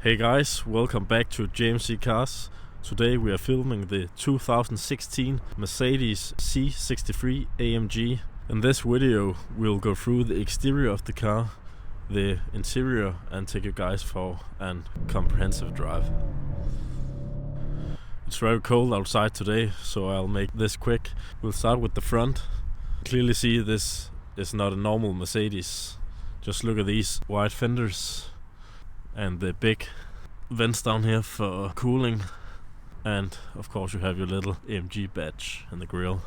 Hey guys, welcome back to JMC Cars. Today we are filming the 2016 Mercedes C63 AMG. In this video we'll go through the exterior of the car, the interior, and take you guys for a comprehensive drive. It's very cold outside today, so I'll make this quick. We'll start with the front. Clearly see this is not a normal Mercedes. Just look at these wide fenders and the big vents down here for cooling, and of course you have your little AMG badge in the grille,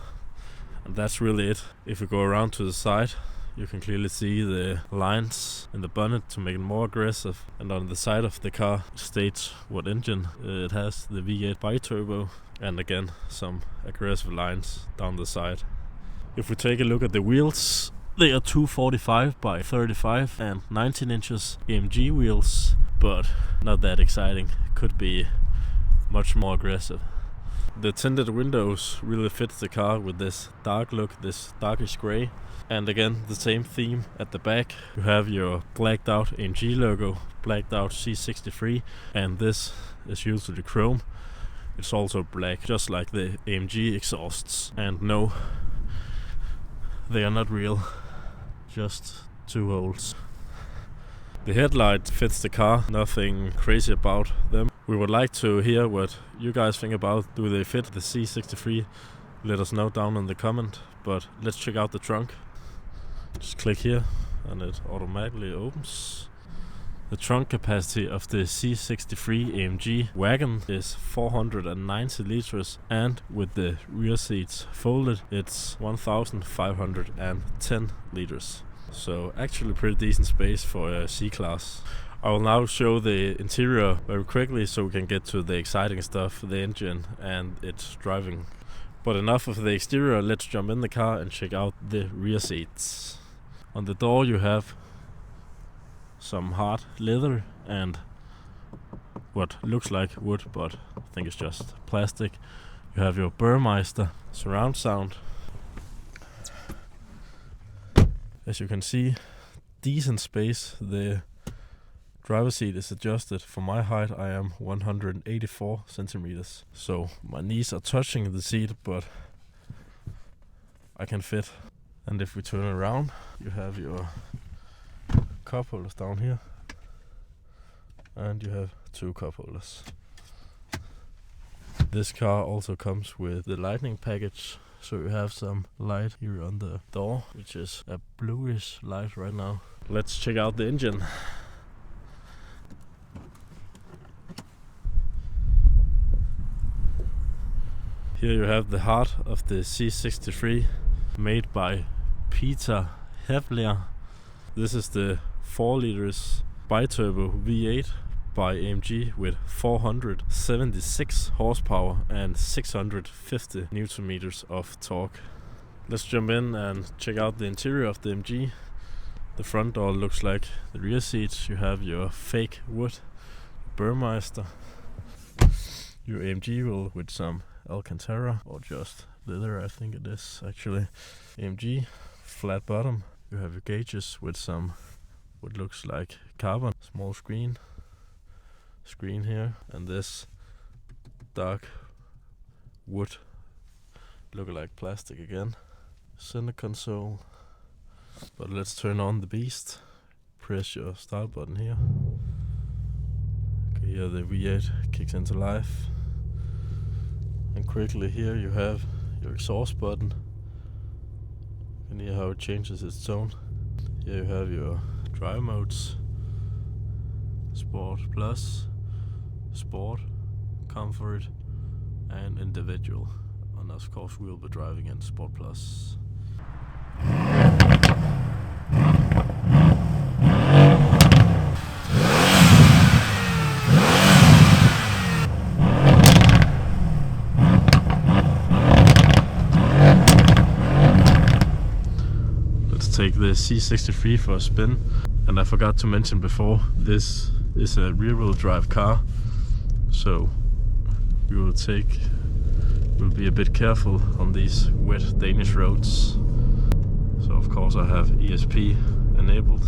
and that's really it. If you go around to the side, you can clearly see the lines in the bonnet to make it more aggressive, and on the side of the car states what engine it has, the V8 BiTurbo, and again some aggressive lines down the side. If we take a look at the wheels, they are 245 by 35 and 19 inches AMG wheels, but not that exciting. Could be much more aggressive. The tinted windows really fits the car with this dark look, this darkish grey. And again, the same theme at the back. You have your blacked out AMG logo, blacked out C63, and this is usually chrome. It's also black, just like the AMG exhausts. And no, they are not real, just two holes. The headlight fits the car, nothing crazy about them. We would like to hear what you guys think about. Do they fit the C63? Let us know down in the comment. But let's check out the trunk. Just click here and it automatically opens. The trunk capacity of the C63 AMG wagon is 490 liters, and with the rear seats folded it's 1510 liters. So actually pretty decent space for a C-Class. I will now show the interior very quickly so we can get to the exciting stuff, the engine and its driving. But enough of the exterior, let's jump in the car and check out the rear seats. On the door you have some hard leather and what looks like wood, but I think it's just plastic. You have your Burmeister surround sound. As you can see, decent space. The driver's seat is adjusted. For my height, I am 184 centimeters, so my knees are touching the seat, but I can fit. And if we turn around, you have your cup holders down here, and you have two cup holders. This car also comes with the lightning package, so you have some light here on the door, which is a bluish light right now. Let's check out the engine. Here you have the heart of the C63, made by Peter Havler. This is the 4 liters BiTurbo V8 by AMG with 476 horsepower and 650 Newton meters of torque. Let's jump in and check out the interior of the AMG. The front door looks like the rear seats. You have your fake wood Burmeister, your AMG wheel with some Alcantara, or just leather, I think it is actually. AMG flat bottom. You have your gauges with some what looks like carbon, small screen here, and this dark wood looking like plastic again. Center console. But let's turn on the beast. Press your start button here. Okay, here the V8 kicks into life. And quickly here you have your exhaust button. You can hear how it changes its tone. Here you have your drive modes: Sport Plus, Sport, Comfort, and Individual. And of course we'll be driving in Sport Plus. Take the C63 for a spin. And I forgot to mention before, this is a rear-wheel drive car, so we'll be a bit careful on these wet Danish roads. So of course I have ESP enabled,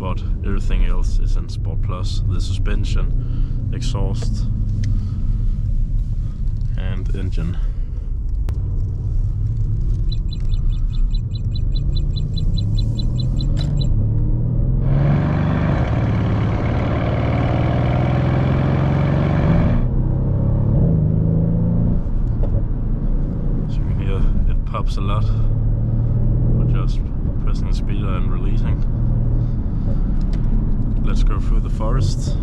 but everything else is in Sport Plus. The suspension, exhaust and engine. Pops a lot for just pressing the speeder and releasing. Let's go through the forest.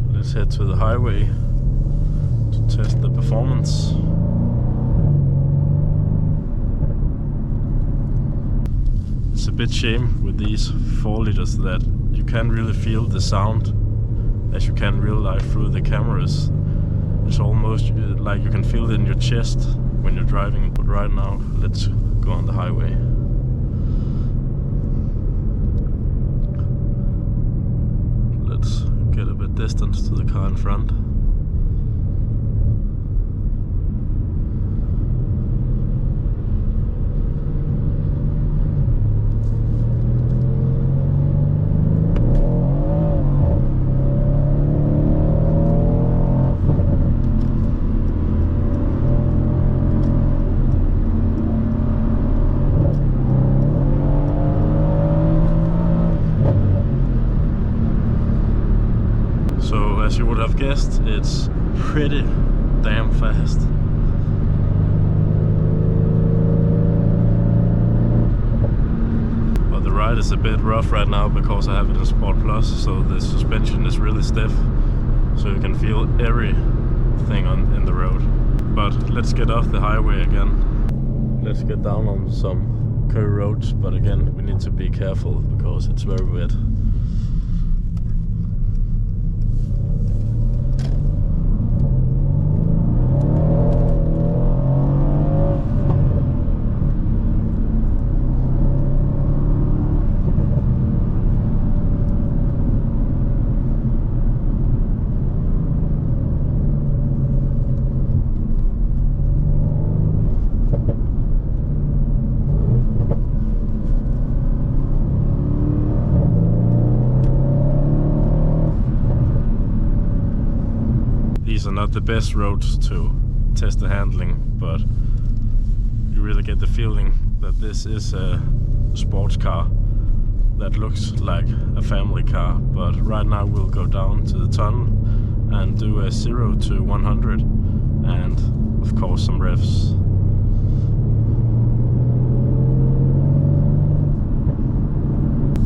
Let's head to the highway to test the performance. It's a bit shame with these 4 liters that you can't really feel the sound as you can real life through the cameras. It's almost like you can feel it in your chest when you're driving. But right now, let's go on the highway. Let's get a bit distance to the car in front. So as you would have guessed, it's pretty damn fast. But the ride is a bit rough right now because I have it in Sport Plus, so the suspension is really stiff, so you can feel everything in the road. But let's get off the highway again. Let's get down on some curvy roads, but again we need to be careful because it's very wet. These are not the best roads to test the handling, but you really get the feeling that this is a sports car that looks like a family car. But right now we'll go down to the tunnel and do a 0 to 100 and of course some revs.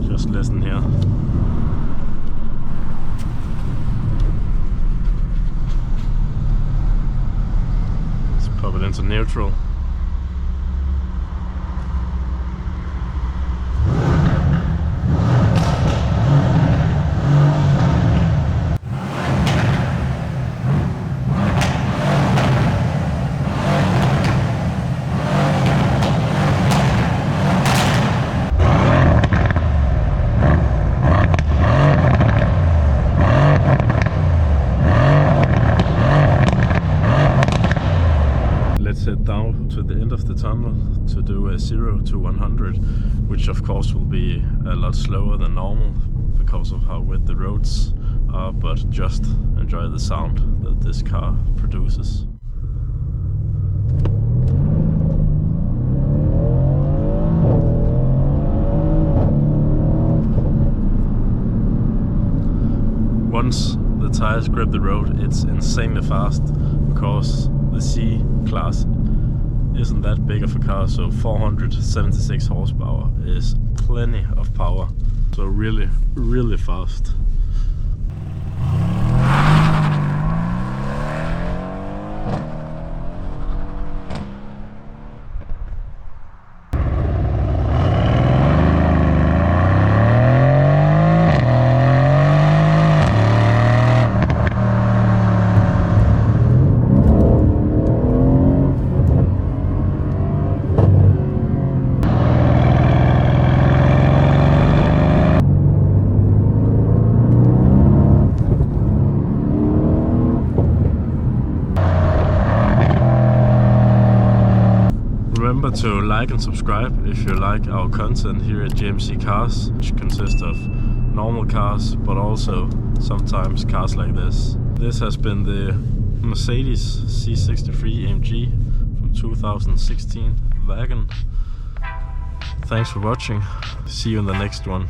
Just listen here. Pop it into neutral. Head down to the end of the tunnel to do a 0 to 100, which of course will be a lot slower than normal because of how wet the roads are, but just enjoy the sound that this car produces. Once the tires grip the road, it's insanely fast because the C-Class isn't that big of a car, so 476 horsepower is plenty of power, so really fast. Remember to like and subscribe if you like our content here at JMC Cars, which consists of normal cars, but also sometimes cars like this. This has been the Mercedes C63 AMG from 2016 wagon. Thanks for watching. See you in the next one.